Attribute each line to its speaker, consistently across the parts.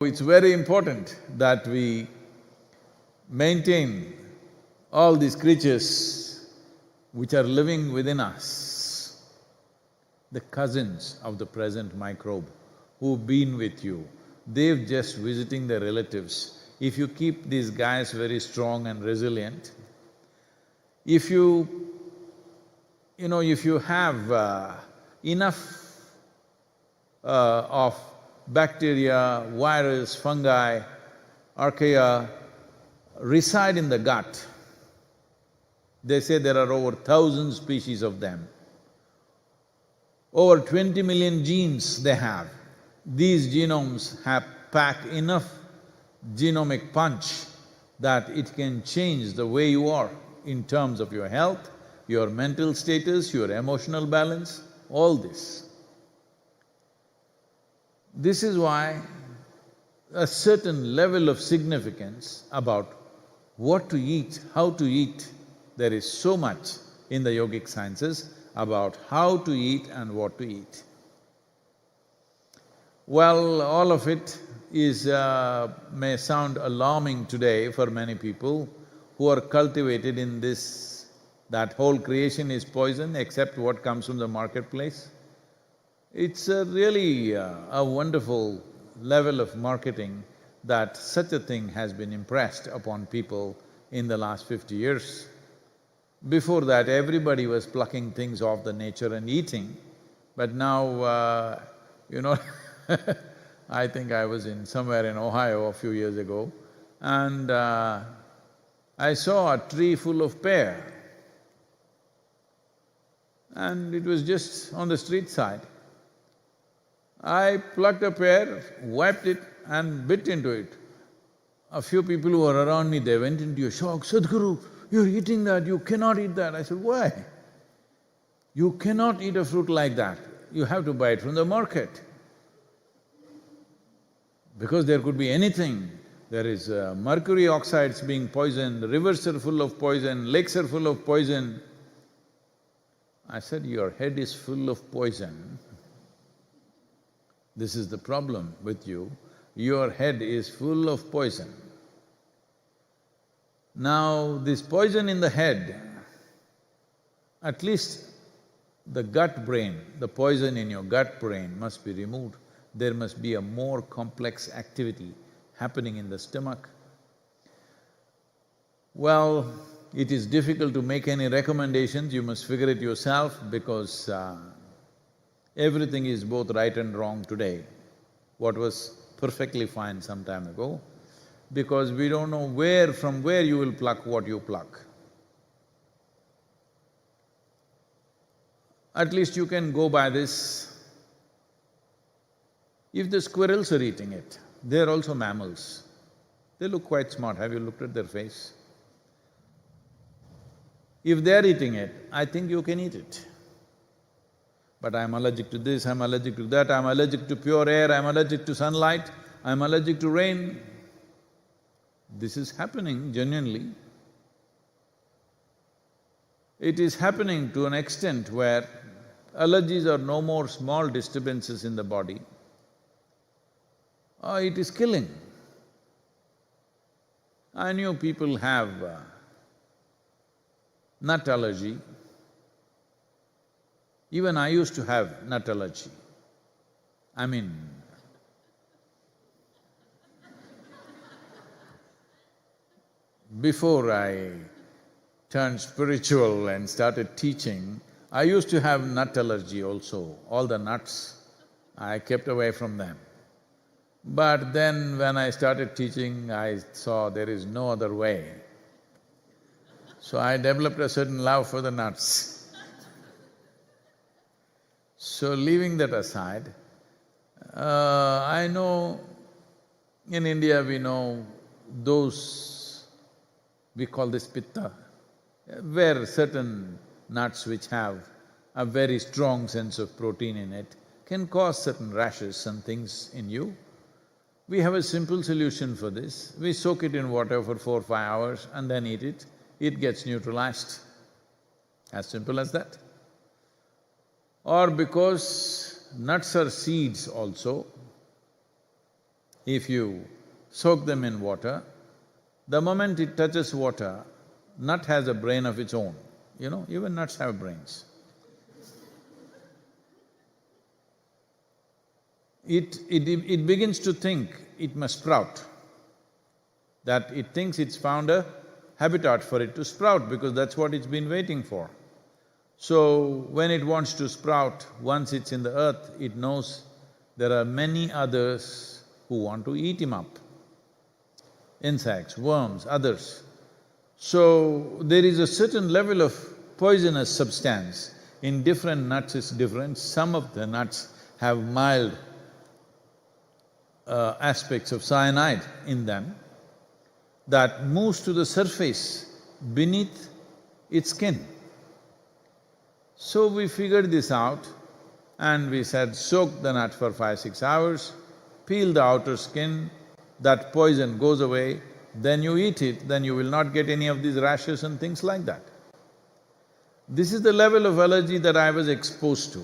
Speaker 1: It's very important that we maintain all these creatures which are living within us, the cousins of the present microbe who've been with you. They've just visiting their relatives. If you keep these guys very strong and resilient, if you have enough of bacteria, virus, fungi, archaea reside in the gut. They say there are over 1,000 species of them. Over 20 million genes they have. These genomes pack enough genomic punch that it can change the way you are in terms of your health, your mental status, your emotional balance, all this. This is why a certain level of significance about what to eat, how to eat, there is so much in the yogic sciences about how to eat and what to eat. Well, all of it may sound alarming today for many people who are cultivated in this, that whole creation is poison except what comes from the marketplace. It's really a wonderful level of marketing that such a thing has been impressed upon people in the last 50 years. Before that, everybody was plucking things off the nature and eating, but now, I think I was somewhere in Ohio a few years ago, and I saw a tree full of pear, and it was just on the street side. I plucked a pear, wiped it and bit into it. A few people who were around me, they went into a shock, "Sadhguru, you're eating that, you cannot eat that." I said, "Why? You cannot eat a fruit like that, you have to buy it from the market." Because there could be anything. There is mercury oxides being poisoned, rivers are full of poison, lakes are full of poison. I said, "Your head is full of poison. This is the problem with you, your head is full of poison. Now, this poison in the head, at least the gut brain, the poison in your gut brain must be removed. There must be a more complex activity happening in the stomach." Well, it is difficult to make any recommendations, you must figure it yourself because everything is both right and wrong today, what was perfectly fine some time ago, because we don't know from where you will pluck what you pluck. At least you can go by this. If the squirrels are eating it, they're also mammals. They look quite smart, have you looked at their face? If they're eating it, I think you can eat it. But I'm allergic to this, I'm allergic to that, I'm allergic to pure air, I'm allergic to sunlight, I'm allergic to rain. This is happening genuinely. It is happening to an extent where allergies are no more small disturbances in the body. It is killing. I knew people have nut allergy. Even I used to have nut allergy. I mean, before I turned spiritual and started teaching, I used to have nut allergy also. All the nuts, I kept away from them. But then when I started teaching, I saw there is no other way. So I developed a certain love for the nuts. So leaving that aside, I know in India we know those, we call this pitta, where certain nuts which have a very strong sense of protein in it can cause certain rashes and things in you. We have a simple solution for this. We soak it in water for 4-5 hours and then eat it. It gets neutralized. As simple as that. Or because nuts are seeds also, if you soak them in water, the moment it touches water, nut has a brain of its own. You know, even nuts have brains. It begins to think it must sprout, that it thinks it's found a habitat for it to sprout because that's what it's been waiting for. So, when it wants to sprout, once it's in the earth, it knows there are many others who want to eat him up. Insects, worms, others. So, there is a certain level of poisonous substance. In different nuts it's different. Some of the nuts have mild aspects of cyanide in them that moves to the surface beneath its skin. So we figured this out and we said, soak the nut for 5-6 hours, peel the outer skin, that poison goes away, then you eat it, then you will not get any of these rashes and things like that. This is the level of allergy that I was exposed to.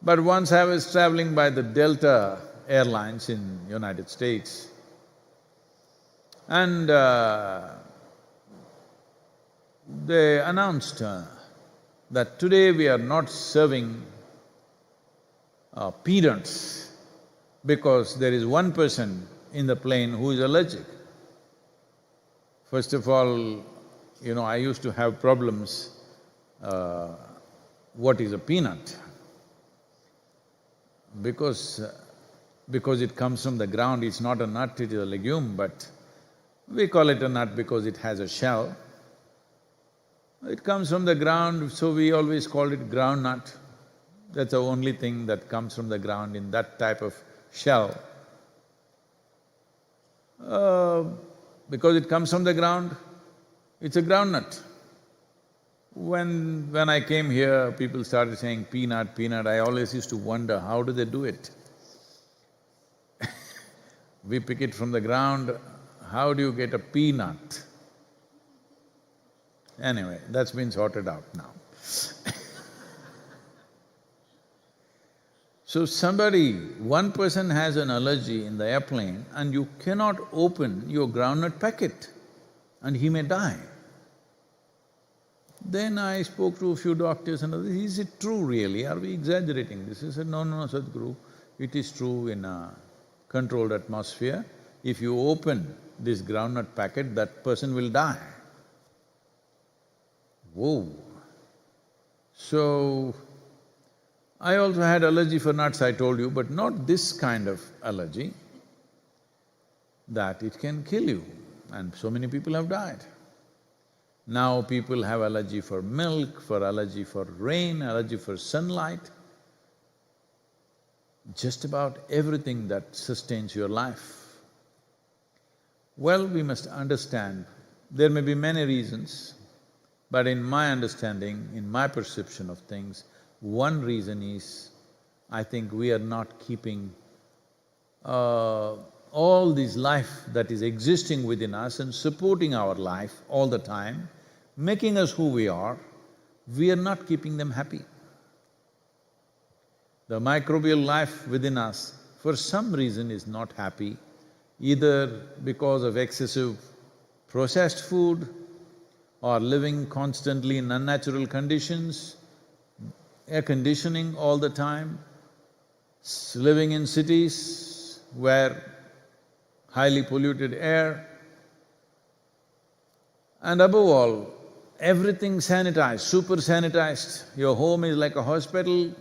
Speaker 1: But once I was traveling by the Delta Airlines in United States, and they announced that today we are not serving peanuts because there is one person in the plane who is allergic. First of all, you know, I used to have problems, what is a peanut? Because it comes from the ground, it's not a nut, it is a legume, but we call it a nut because it has a shell. It comes from the ground, so we always called it ground nut. That's the only thing that comes from the ground in that type of shell. Because it comes from the ground, it's a groundnut. When I came here, people started saying peanut, peanut, I always used to wonder, how do they do it? We pick it from the ground, how do you get a peanut? Anyway, that's been sorted out now. So one person has an allergy in the airplane and you cannot open your groundnut packet and he may die. Then I spoke to a few doctors and others, is it true really? Are we exaggerating this? He said, no, Sadhguru, it is true in a controlled atmosphere. If you open this groundnut packet, that person will die. Whoa! So, I also had allergy for nuts, I told you, but not this kind of allergy, that it can kill you, and so many people have died. Now people have allergy for milk, for allergy for rain, allergy for sunlight, just about everything that sustains your life. Well, we must understand, there may be many reasons, but in my understanding, in my perception of things, one reason is, I think we are not keeping all this life that is existing within us and supporting our life all the time, making us who we are not keeping them happy. The microbial life within us, for some reason, is not happy, either because of excessive processed food or living constantly in unnatural conditions, air conditioning all the time, living in cities where highly polluted air, and above all, everything sanitized, super sanitized. Your home is like a hospital,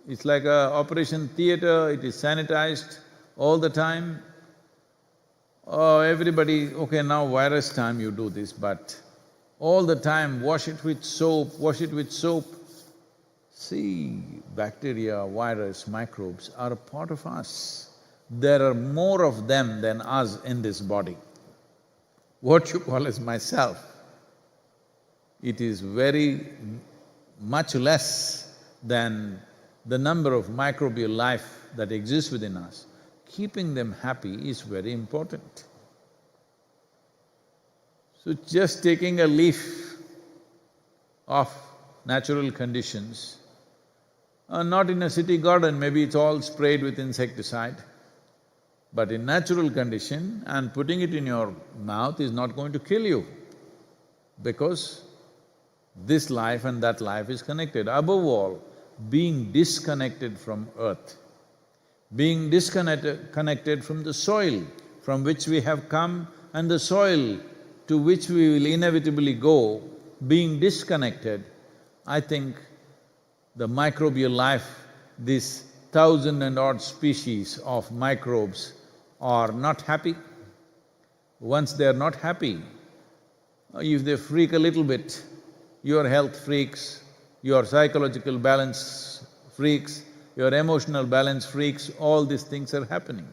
Speaker 1: it's like a operation theater, it is sanitized all the time. Everybody, okay, now virus time you do this, but all the time wash it with soap, wash it with soap. See, bacteria, virus, microbes are a part of us. There are more of them than us in this body. What you call as myself, it is very much less than the number of microbial life that exists within us. Keeping them happy is very important. So just taking a leaf of natural conditions, not in a city garden, maybe it's all sprayed with insecticide, But in natural condition and putting it in your mouth is not going to kill you, because this life and that life is connected. Above all, being disconnected from earth, being connected from the soil from which we have come and the soil to which we will inevitably go, being disconnected, I think the microbial life, this 1,000 and odd species of microbes are not happy. Once they're not happy, if they freak a little bit, your health freaks, your psychological balance freaks, your emotional balance freaks, all these things are happening.